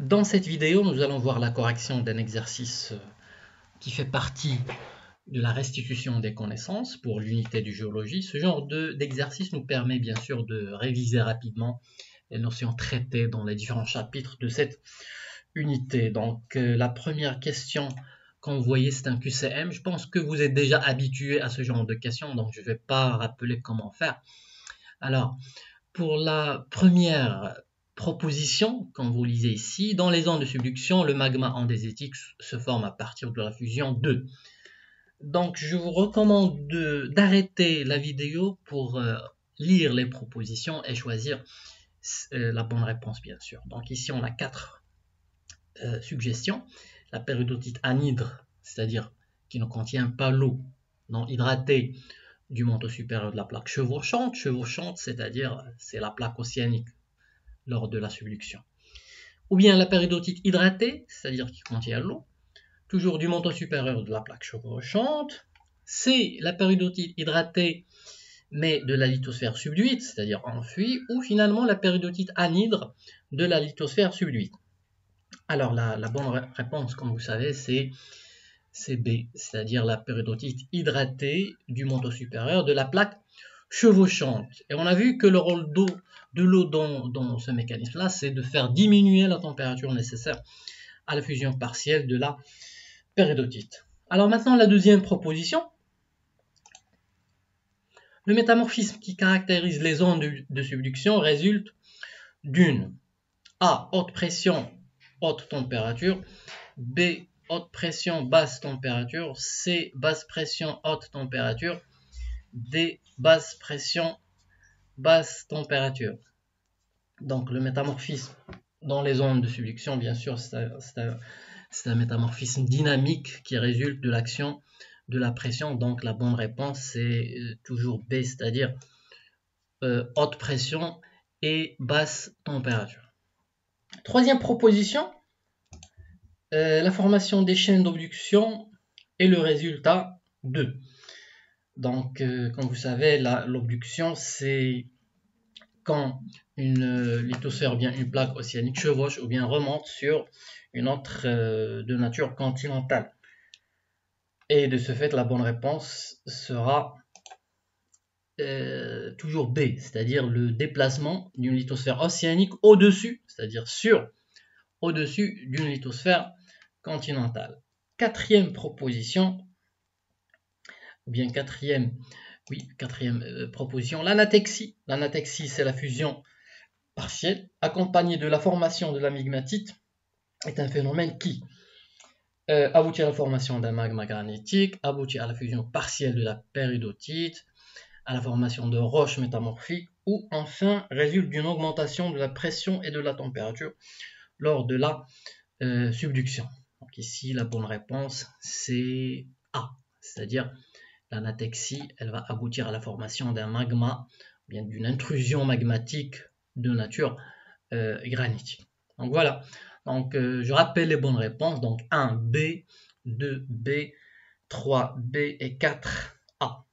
Dans cette vidéo, nous allons voir la correction d'un exercice qui fait partie de la restitution des connaissances pour l'unité de géologie. Ce genre d'exercice nous permet bien sûr de réviser rapidement les notions traitées dans les différents chapitres de cette unité. Donc la première question quand vous voyez, c'est un QCM. Je pense que vous êtes déjà habitué à ce genre de questions, donc je ne vais pas rappeler comment faire. Alors, pour la première proposition, comme vous lisez ici, dans les ondes de subduction, le magma andésitique se forme à partir de la fusion 2. Donc, je vous recommande d'arrêter la vidéo pour lire les propositions et choisir la bonne réponse, bien sûr. Donc, ici, on a 4 suggestions. La péridotite anhydre, c'est-à-dire qui ne contient pas l'eau non hydratée du manteau supérieur de la plaque chevauchante, c'est-à-dire c'est la plaque océanique lors de la subduction. Ou bien la péridotite hydratée, c'est-à-dire qui contient l'eau, toujours du manteau supérieur de la plaque chevauchante. C'est la péridotite hydratée, mais de la lithosphère subduite, c'est-à-dire enfouie, ou finalement la péridotite anhydre de la lithosphère subduite. Alors la bonne réponse, comme vous savez, c'est B, c'est-à-dire la péridotite hydratée du manteau supérieur de la plaque chevauchante. Et on a vu que le rôle de l'eau dans ce mécanisme-là, c'est de faire diminuer la température nécessaire à la fusion partielle de la péridotite. Alors maintenant, la deuxième proposition. Le métamorphisme qui caractérise les ondes de subduction résulte d'une A. Haute pression, haute température. B. Haute pression, basse température. C. Basse pression, haute température. D. Basse pression, basse température. Donc le métamorphisme dans les ondes de subduction, bien sûr, c'est un métamorphisme dynamique qui résulte de l'action de la pression. Donc la bonne réponse, c'est toujours B, c'est-à-dire haute pression et basse température. Troisième proposition, la formation des chaînes d'obduction est le résultat de. Donc, comme vous savez, l'obduction, c'est quand une lithosphère ou bien une plaque océanique chevauche ou bien remonte sur une autre de nature continentale. Et de ce fait, la bonne réponse sera toujours B, c'est-à-dire le déplacement d'une lithosphère océanique au-dessus, c'est-à-dire au-dessus d'une lithosphère continentale. Quatrième proposition, ou bien quatrième proposition, l'anatexie. L'anatexie, c'est la fusion partielle, accompagnée de la formation de la migmatite, est un phénomène qui aboutit à la formation d'un magma granitique, aboutit à la fusion partielle de la péridotite, à la formation de roches métamorphiques, ou enfin résulte d'une augmentation de la pression et de la température lors de la subduction. Donc ici, la bonne réponse, c'est A, c'est-à-dire l'anatexie, elle va aboutir à la formation d'un magma, bien d'une intrusion magmatique de nature granitique. Donc voilà, donc je rappelle les bonnes réponses, donc 1 B, 2 B, 3 B et 4 A.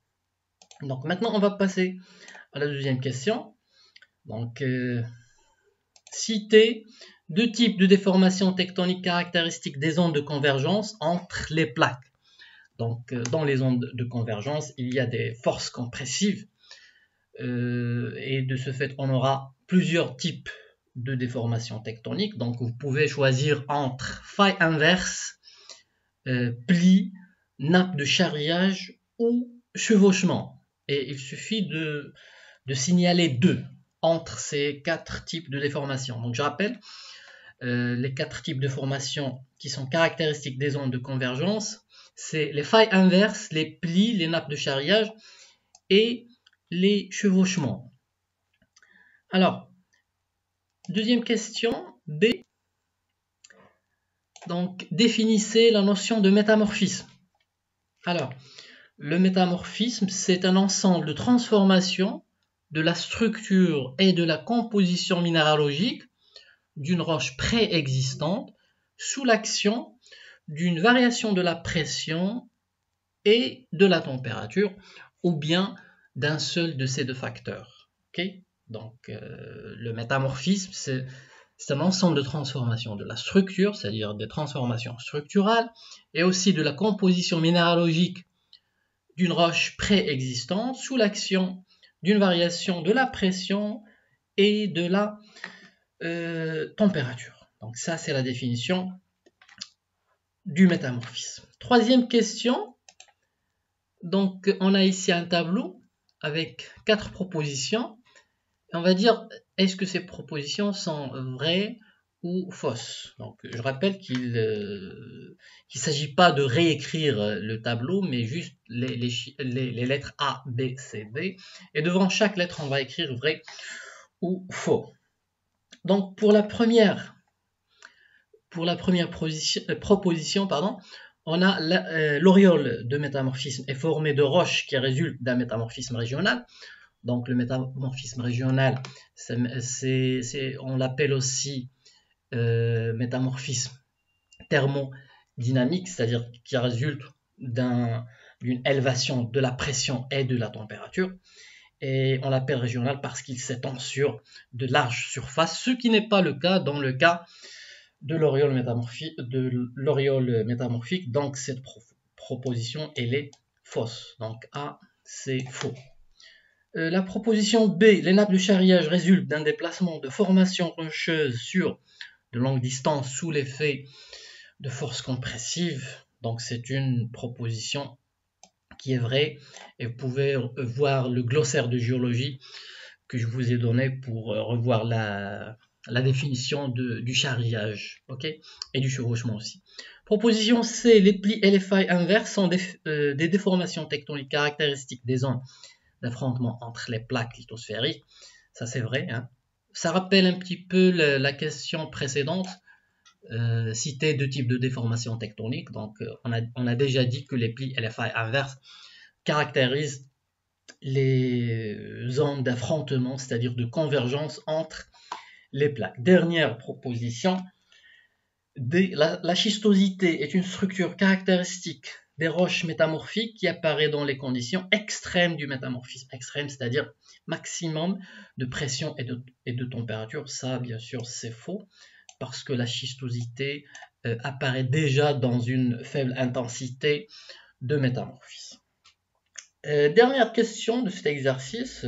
Donc maintenant on va passer à la deuxième question. Donc citer 2 types de déformations tectoniques caractéristiques des ondes de convergence entre les plaques. Donc, dans les ondes de convergence, il y a des forces compressives et de ce fait, on aura plusieurs types de déformations tectoniques. Donc, vous pouvez choisir entre faille inverse, pli, nappe de charriage ou chevauchement. Et il suffit de signaler 2 entre ces 4 types de déformations. Donc, je rappelle les 4 types de formations qui sont caractéristiques des ondes de convergence. C'est les failles inverses, les plis, les nappes de charriage et les chevauchements. Alors, deuxième question, B. Donc, définissez la notion de métamorphisme. Alors, le métamorphisme, c'est un ensemble de transformations de la structure et de la composition minéralogique d'une roche préexistante sous l'action d'une variation de la pression et de la température, ou bien d'un seul de ces 2 facteurs. Okay. Donc, le métamorphisme, C'est un ensemble de transformations de la structure, c'est-à-dire des transformations structurales, et aussi de la composition minéralogique d'une roche préexistante sous l'action d'une variation de la pression et de la température. Donc ça, c'est la définition du métamorphisme. Troisième question. Donc, on a ici un tableau avec 4 propositions. On va dire, est-ce que ces propositions sont vraies ou fausses? Donc, je rappelle qu'il ne s'agit pas de réécrire le tableau, mais juste les lettres A, B, C, D. Et devant chaque lettre, on va écrire vrai ou faux. Donc, pour la première proposition, on a l'auréole de métamorphisme est formée de roches qui résultent d'un métamorphisme régional. Donc le métamorphisme régional, on l'appelle aussi métamorphisme thermodynamique, c'est-à-dire qui résulte d'une élévation de la pression et de la température. Et on l'appelle régional parce qu'il s'étend sur de larges surfaces, ce qui n'est pas le cas dans le cas de l'auréole métamorphique. Donc cette proposition, elle est fausse. Donc A, c'est faux. La proposition B, les nappes de charriage résultent d'un déplacement de formation rocheuse sur de longues distances sous l'effet de forces compressives. Donc c'est une proposition qui est vraie, et vous pouvez voir le glossaire de géologie que je vous ai donné pour revoir la définition du charriage, okay, et du chevauchement aussi. Proposition C, les plis et les failles inverses sont des déformations tectoniques caractéristiques des zones d'affrontement entre les plaques lithosphériques. Ça c'est vrai, hein. Ça rappelle un petit peu la question précédente, citer 2 types de déformations tectoniques. Donc on a déjà dit que les plis et les failles inverses caractérisent les zones d'affrontement, c'est-à-dire de convergence entre les plaques. Dernière proposition, la schistosité est une structure caractéristique des roches métamorphiques qui apparaît dans les conditions extrêmes du métamorphisme. Extrême, c'est-à-dire maximum de pression et de température. Ça, bien sûr, c'est faux, parce que la schistosité apparaît déjà dans une faible intensité de métamorphisme. Dernière question de cet exercice,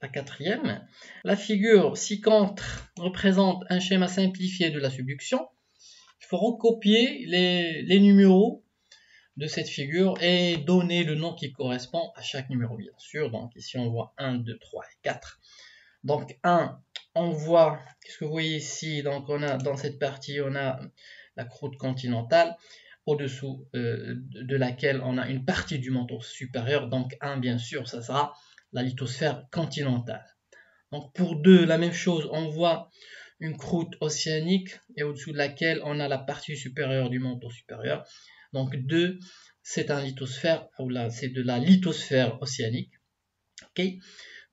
la 4e. La figure ci-contre représente un schéma simplifié de la subduction. Il faut recopier les numéros de cette figure et donner le nom qui correspond à chaque numéro, bien sûr. Donc ici on voit 1, 2, 3 et 4. Donc 1, on voit, qu'est-ce que vous voyez ici? Donc on a, dans cette partie, on a la croûte continentale, au-dessous de laquelle on a une partie du manteau supérieur. Donc 1, bien sûr, ça sera la lithosphère continentale. Donc pour 2, la même chose, on voit une croûte océanique et au-dessous de laquelle on a la partie supérieure du manteau supérieur. Donc 2, c'est un lithosphère, ou là c'est de la lithosphère océanique. Okay.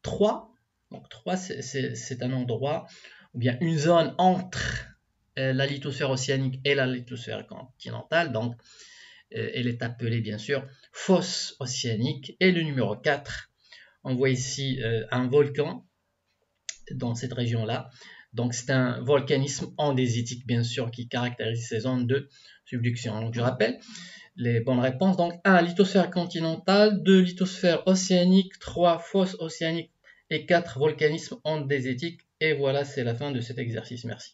3, donc 3 c'est un endroit, ou bien une zone entre la lithosphère océanique et la lithosphère continentale. Donc elle est appelée bien sûr fosse océanique. Et le numéro 4, on voit ici un volcan dans cette région-là. Donc c'est un volcanisme andésitique, bien sûr, qui caractérise ces zones de subduction. Donc je rappelle les bonnes réponses. Donc 1, lithosphère continentale, 2, lithosphère océanique, 3, fosse océanique et 4, volcanisme andésitique. Et voilà, c'est la fin de cet exercice. Merci.